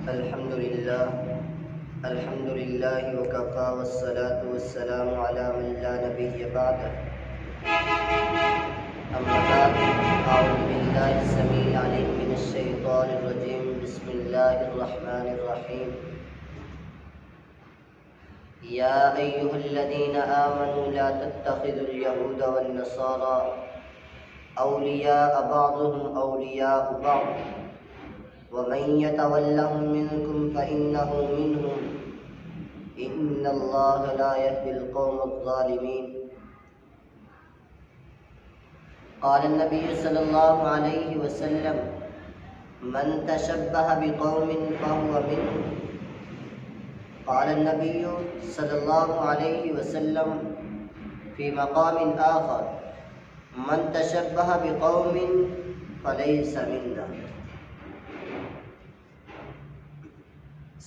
الحمد لله وكفى والصلاة والسلام على من لا نبي بعده. أما بعد، أعوذ بالله السميع العليم من الشيطان الرجيم. بسم الله الرحمن الرحيم. يا أيها الذين آمنوا لا تتخذوا اليهود والنصارى أولياء بعضهم أولياء بعض ومن يتولهم منكم فإنه منهم إن الله لا يهدي القوم الظالمين. قال النبي صلى الله عليه وسلم: من تشبه بقوم فهو منهم. قال النبي صلى الله عليه وسلم في مقام آخر: من تشبه بقوم فليس منا.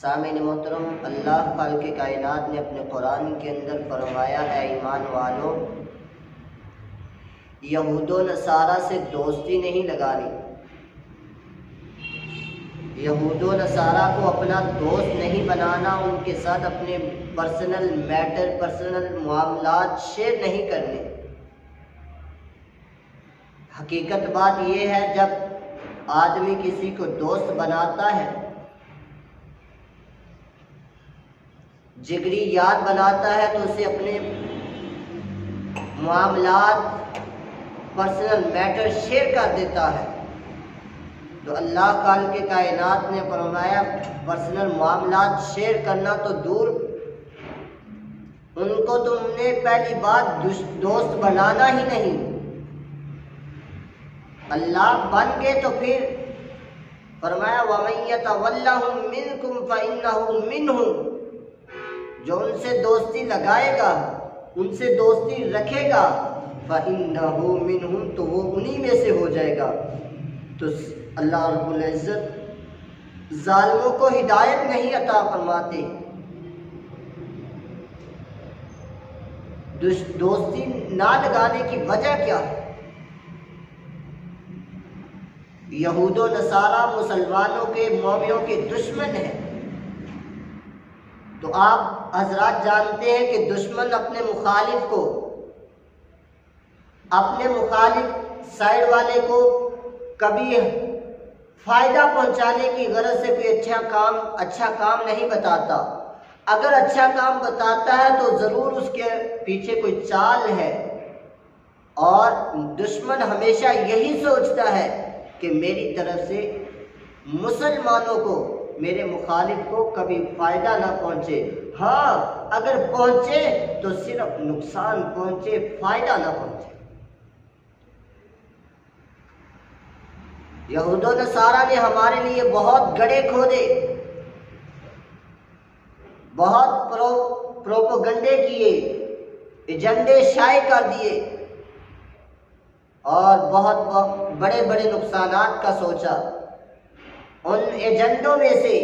سامعین محترم، اللہ خالق کائنات نے اپنے قرآن کے اندر فرمایا: اے ایمان والو، یہود و نصارہ سے دوستی نہیں لگانی، یہود و نصارہ کو اپنا دوست نہیں بنانا، ان کے ساتھ اپنے پرسنل میٹر، پرسنل معاملات شیئر نہیں کرنے۔ حقیقت بات یہ ہے، جب آدمی کسی کو دوست بناتا ہے، جگری یار بناتا ہے، تو اسے اپنے معاملات، پرسنل میٹر شیئر کر دیتا ہے۔ تو اللہ خالق کائنات نے فرمایا پرسنل معاملات شیئر کرنا تو دور، ان کو تم نے پہلی بات دوست بنانا ہی نہیں۔ اللہ بن گئے تو پھر فرمایا وَمَن يَتَوَلَّهُم مِّنكُمْ فَإِنَّهُ مِنْهُمْ۔ جو ان سے دوستی لگائے گا، ان سے دوستی رکھے گا، فَإِنَّهُ مِنْهُمْ، تو وہ انہی میں سے ہو جائے گا۔ تو اللہ رب العزت ظالموں کو ہدایت نہیں عطا فرماتے۔ دوستی نہ لگانے کی وجہ کیا ہے؟ یہود و نصارہ مسلمانوں کے، مومنوں کے دشمن ہیں۔ تو آپ حضرات جانتے ہیں کہ دشمن اپنے مخالف کو، اپنے مخالف سائڈ والے کو کبھی فائدہ پہنچانے کی غرض سے کوئی اچھا کام نہیں بتاتا۔ اگر اچھا کام بتاتا ہے تو ضرور اس کے پیچھے کوئی چال ہے، اور دشمن ہمیشہ یہی سوچتا ہے کہ میری طرف سے مسلمانوں کو، میرے مخالف کو کبھی فائدہ نہ پہنچے۔ ہاں، اگر پہنچے تو صرف نقصان پہنچے، فائدہ نہ پہنچے۔ یہود و نصارہ نے ہمارے لیے بہت گڑھے کھودے، بہت پروپیگنڈے کیے، ایجنڈے شائع کر دیے، اور بہت بڑے بڑے نقصانات کا سوچا۔ ان ایجنڈوں میں سے،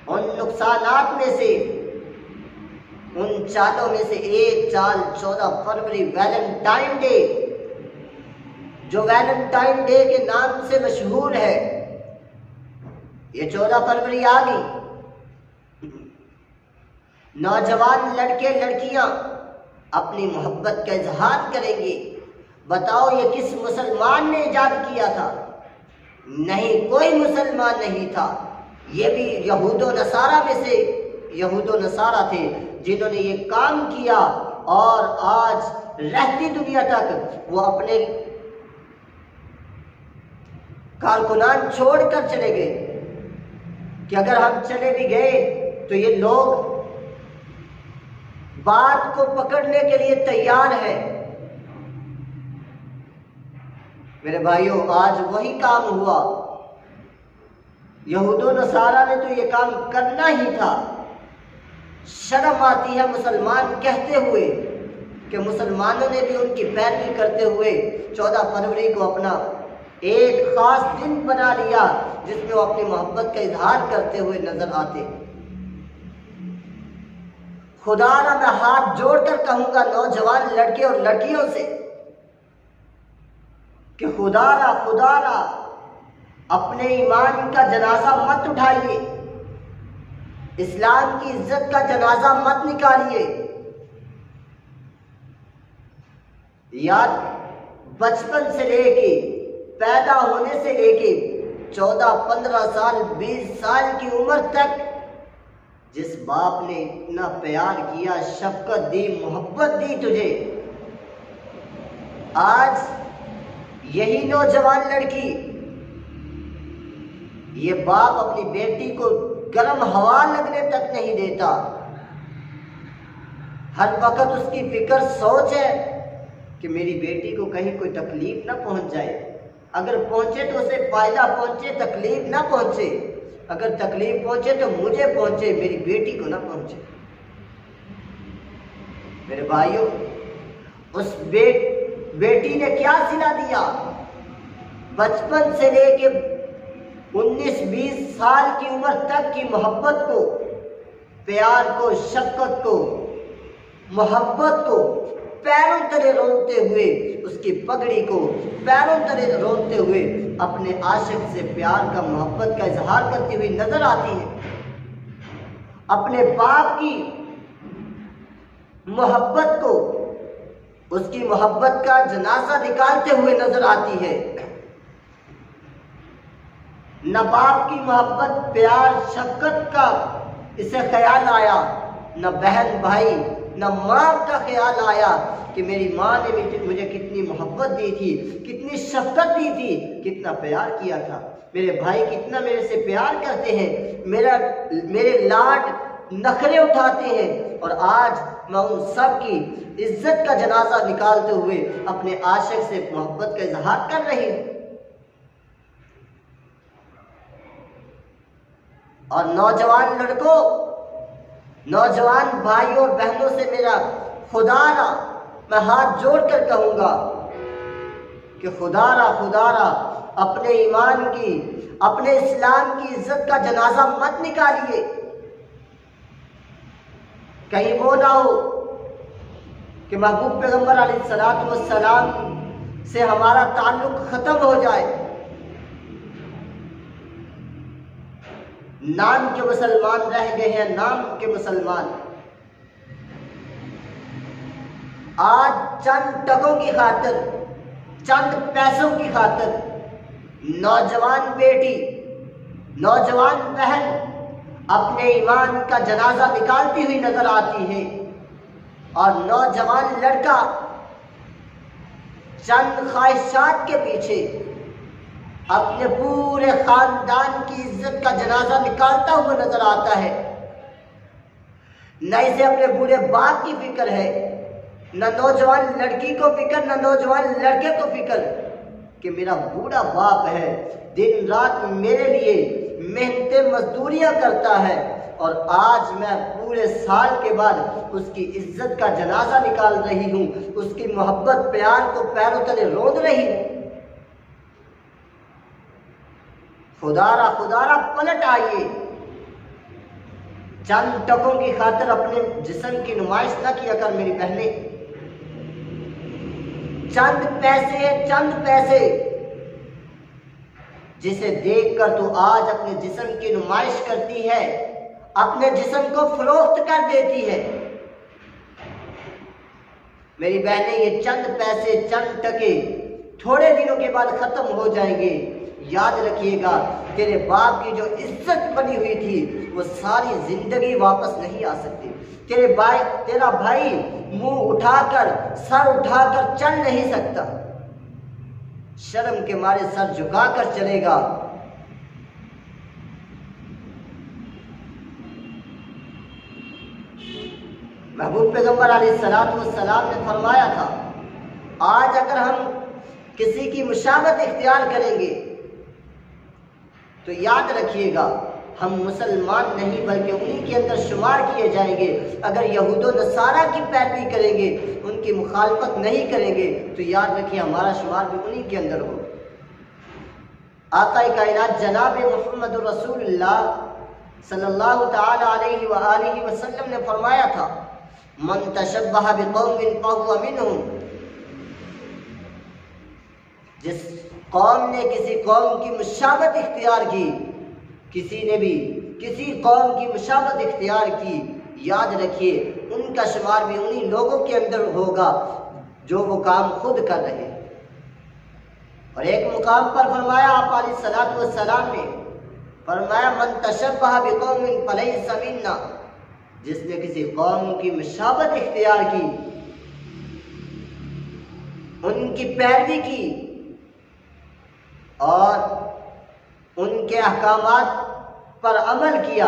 ان نقصانات میں سے، ان چالوں میں سے ایک چال 14 فروری ویلنٹائن ڈے، جو ویلنٹائن ڈے کے نام سے مشہور ہے۔ یہ 14 فروری آ گئی، نوجوان لڑکے لڑکیاں اپنی محبت کا اظہار کریں گے۔ بتاؤ یہ کس مسلمان نے ایجاد کیا تھا؟ نہیں، کوئی مسلمان نہیں تھا، یہ بھی یہود و نصارہ میں سے یہود و نصارہ تھے جنہوں نے یہ کام کیا، اور آج رہتی دنیا تک وہ اپنے کارکنان چھوڑ کر چلے گئے کہ اگر ہم چلے بھی گئے تو یہ لوگ بات کو پکڑنے کے لیے تیار ہیں۔ میرے بھائیوں، آج وہی کام ہوا۔ یہود و نصارہ نے تو یہ کام کرنا ہی تھا۔ شرم آتی ہے مسلمان کہتے ہوئے کہ مسلمانوں نے بھی ان کی پیروی کرتے ہوئے 14 فروری کو اپنا ایک خاص دن بنا لیا، جس میں وہ اپنی محبت کا اظہار کرتے ہوئے نظر آتے۔ خدا را میں ہاتھ جوڑ کر کہوں گا نوجوان لڑکے اور لڑکیوں سے کہ خدا را اپنے ایمان کا جنازہ مت اٹھائیے، اسلام کی عزت کا جنازہ مت نکالیے۔ یاد بچپن سے لے کے، پیدا ہونے سے لے کے 14 15 سال 20 سال کی عمر تک جس باپ نے اتنا پیار کیا، شفقت دی، محبت دی تجھے، آج یہی نوجوان لڑکی، یہ باپ اپنی بیٹی کو گرم ہوا لگنے تک نہیں دیتا، ہر وقت اس کی فکر سوچ ہے کہ میری بیٹی کو کہیں کوئی تکلیف نہ پہنچ جائے، اگر پہنچے تو اسے فائدہ پہنچے، تکلیف نہ پہنچے، اگر تکلیف پہنچے تو مجھے پہنچے، میری بیٹی کو نہ پہنچے۔ میرے بھائیوں، اس بیٹی نے کیا صلہ دیا؟ بچپن سے لے کے 19-20 سال کی عمر تک کی محبت کو، پیار کو، شفقت کو، محبت کو پیروں تلے رونتے ہوئے، اس کی پگڑی کو پیروں تلے رونتے ہوئے اپنے عاشق سے پیار کا، محبت کا اظہار کرتی ہوئی نظر آتی ہے، اپنے باپ کی محبت کو، اس کی محبت کا جنازہ نکالتے ہوئے نظر آتی ہے۔ نہ باپ کی محبت، پیار، شفقت کا اسے خیال آیا، نہ بہن بھائی، نہ ماں کا خیال آیا کہ میری ماں نے مجھے کتنی محبت دی تھی، کتنی شفقت دی تھی، کتنا پیار کیا تھا، میرے بھائی کتنا میرے سے پیار کرتے ہیں، میرے لاڈ نخرے اٹھاتے ہیں، اور آج میں ان سب کی عزت کا جنازہ نکالتے ہوئے اپنے عاشق سے محبت کا اظہار کر رہی ہوں۔ اور نوجوان لڑکوں، نوجوان بھائیوں اور بہنوں سے میرا خدا را میں ہاتھ جوڑ کر کہوں گا کہ خدا را اپنے ایمان کی، اپنے اسلام کی عزت کا جنازہ مت نکالیے، کہیں وہ نہ ہو کہ محبوب پیغمبر علیہ السلام سے ہمارا تعلق ختم ہو جائے، نام کے مسلمان رہ گئے ہیں، نام کے مسلمان، آج چند ٹکوں کی خاطر، چند پیسوں کی خاطر نوجوان بیٹی، نوجوان بہن اپنے ایمان کا جنازہ نکالتی ہوئی نظر آتی ہے، اور نوجوان لڑکا چند خواہشات کے پیچھے اپنے پورے خاندان کی عزت کا جنازہ نکالتا ہوا نظر آتا ہے۔ نہ اسے اپنے بوڑھے باپ کی فکر ہے، نہ نوجوان لڑکی کو فکر، نہ نوجوان لڑکے کو فکر کہ میرا بوڑھا باپ ہے، دن رات میرے لیے محنتیں مزدوریاں کرتا ہے، اور آج میں پورے سال کے بعد اس کی عزت کا جنازہ نکال رہی ہوں، اس کی محبت پیار کو پیروں تلے روند رہی ہوں۔ خدا را پلٹ آئیے، چند ٹکوں کی خاطر اپنے جسم کی نمائش نہ کیا کر میری بہنیں، چند پیسے جسے دیکھ کر تو آج اپنے جسم کی نمائش کرتی ہے، اپنے جسم کو فروخت کر دیتی ہے۔ میری بہنیں، یہ چند پیسے، چند ٹکے تھوڑے دنوں کے بعد ختم ہو جائیں گے، یاد رکھیے گا تیرے باپ کی جو عزت بنی ہوئی تھی وہ ساری زندگی واپس نہیں آ سکتی، تیرا بھائی منہ اٹھا کر، سر اٹھا کر چل نہیں سکتا، شرم کے مارے سر جھکا کر چلے گا۔ محبوب پیغمبر علیہ السلام نے فرمایا تھا، آج اگر ہم کسی کی مشابہت اختیار کریں گے تو یاد رکھیے گا ہم مسلمان نہیں بلکہ انہی کے اندر شمار کیے جائیں گے۔ اگر یہود و نصارہ کی پیروی کریں گے، ان کی مخالفت نہیں کریں گے تو یاد رکھیے ہمارا شمار بھی انہی کے اندر ہو۔ آقا کائنات جناب محمد رسول اللہ صلی اللہ تعالی علیہ وآلہ وسلم نے فرمایا تھا، من تشبہ بقوم فہو منہم، جس قوم نے کسی قوم کی مشابہت اختیار کی، کسی نے بھی کسی قوم کی مشابہت اختیار کی، یاد رکھیے ان کا شمار بھی انہی لوگوں کے اندر ہوگا جو وہ کام خود کر رہے ہیں۔ اور ایک مقام پر فرمایا آپ علیہ الصلوۃ والسلام نے فرمایا من تشبہ بقوم فلیس منا، جس نے کسی قوم کی مشابہت اختیار کی، ان کی پیروی کی اور ان کے احکامات پر عمل کیا،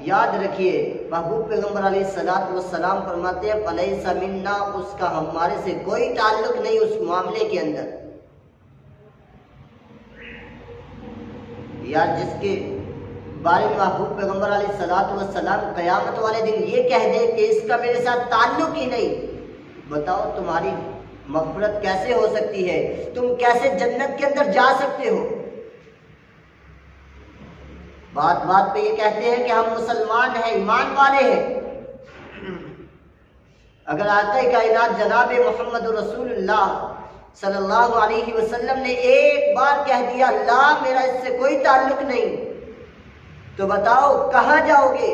یاد رکھیے محبوب پیغمبر علیہ الصلوۃ والسلام فرماتے ہیں فلیس منا، اس کا ہمارے سے کوئی تعلق نہیں اس معاملے کے اندر۔ یا جس کے بارے میں محبوب پیغمبر علیہ الصلوۃ والسلام قیامت والے دن یہ کہہ دے کہ اس کا میرے ساتھ تعلق ہی نہیں، بتاؤ تمہاری مغفرت کیسے ہو سکتی ہے؟ تم کیسے جنت کے اندر جا سکتے ہو؟ بات بات پہ یہ کہتے ہیں کہ ہم مسلمان ہیں، ایمان والے ہیں۔ اگر آقا کائنات جناب محمد رسول اللہ صلی اللہ علیہ وسلم نے ایک بار کہہ دیا اللہ میرا اس سے کوئی تعلق نہیں، تو بتاؤ کہاں جاؤ گے؟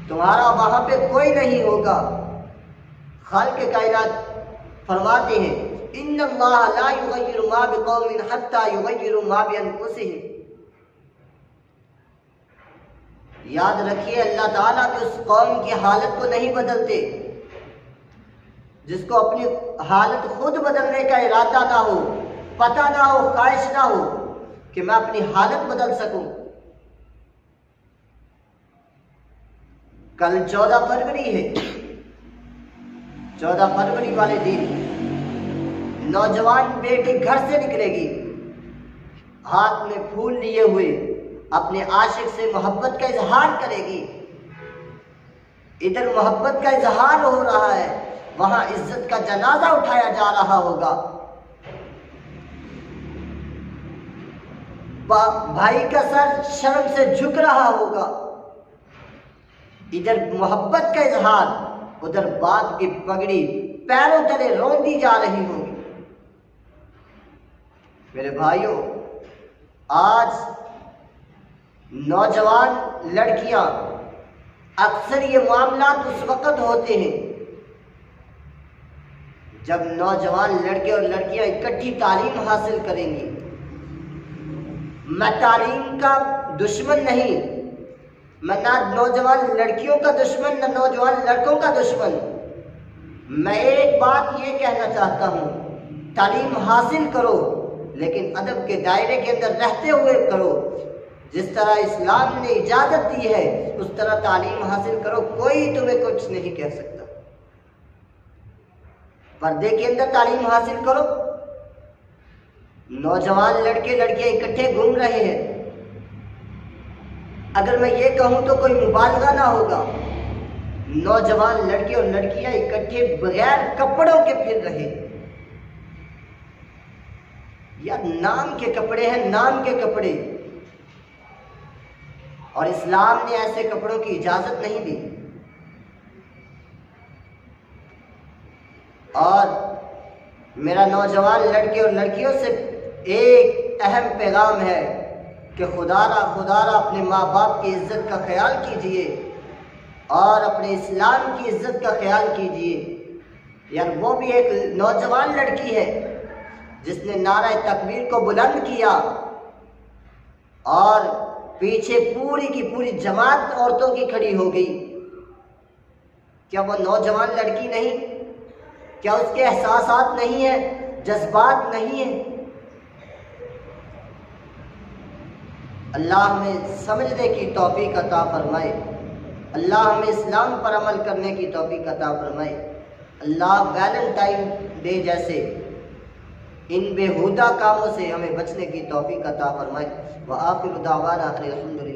تمہارا وہاں پہ کوئی نہیں ہوگا۔ خالق کائنات فرماتے ہیں ان اللہ لا یغیر ما بقوم حتی یغیروا ما بانفسہم، یاد رکھیے اللہ تعالیٰ بھی اس قوم کی حالت کو نہیں بدلتے جس کو اپنی حالت خود بدلنے کا ارادہ نہ ہو، پتہ نہ ہو، خواہش نہ ہو کہ میں اپنی حالت بدل سکوں۔ کل 14 فروری ہے، 14 فروری والے دن نوجوان بیٹی گھر سے نکلے گی، ہاتھ میں پھول لیے ہوئے اپنے عاشق سے محبت کا اظہار کرے گی۔ ادھر محبت کا اظہار ہو رہا ہے، وہاں عزت کا جنازہ اٹھایا جا رہا ہوگا، بھائی کا سر شرم سے جھک رہا ہوگا۔ ادھر محبت کا اظہار، ادھر باپ کی پگڑی پیروں تلے روندی جا رہی ہوگی۔ میرے بھائیوں، آج نوجوان لڑکیاں، اکثر یہ معاملات اس وقت ہوتے ہیں جب نوجوان لڑکے اور لڑکیاں اکٹھی تعلیم حاصل کریں گی۔ میں تعلیم کا دشمن نہیں، میں نہ نوجوان لڑکیوں کا دشمن نہ نوجوان لڑکوں کا دشمن، میں ایک بات یہ کہنا چاہتا ہوں، تعلیم حاصل کرو لیکن ادب کے دائرے کے اندر رہتے ہوئے کرو۔ جس طرح اسلام نے اجازت دی ہے اس طرح تعلیم حاصل کرو، کوئی تمہیں کچھ نہیں کہہ سکتا۔ پردے کے اندر تعلیم حاصل کرو۔ نوجوان لڑکے لڑکیاں اکٹھے گھوم رہے ہیں، اگر میں یہ کہوں تو کوئی مبالغہ نہ ہوگا، نوجوان لڑکے اور لڑکیاں اکٹھے بغیر کپڑوں کے پھر رہے، یا نام کے کپڑے ہیں، نام کے کپڑے، اور اسلام نے ایسے کپڑوں کی اجازت نہیں دی۔ اور میرا نوجوان لڑکے اور لڑکیوں سے ایک اہم پیغام ہے کہ خدا را اپنے ماں باپ کی عزت کا خیال کیجئے اور اپنے اسلام کی عزت کا خیال کیجئے۔ یار وہ بھی ایک نوجوان لڑکی ہے جس نے نعرہ تکبیر کو بلند کیا اور پیچھے پوری کی پوری جماعت عورتوں کی کھڑی ہو گئی۔ کیا وہ نوجوان لڑکی نہیں؟ کیا اس کے احساسات نہیں ہیں، جذبات نہیں ہیں؟ اللہ ہمیں سمجھنے کی توفیق عطا فرمائے، اللہ ہمیں اسلام پر عمل کرنے کی توفیق عطا فرمائے۔ اللہ ویلنٹائن ڈے جیسے ان بےہودہ کاموں سے ہمیں بچنے کی توفیق عطا فرمائے۔ وآخر دعوانا الحمدللہ۔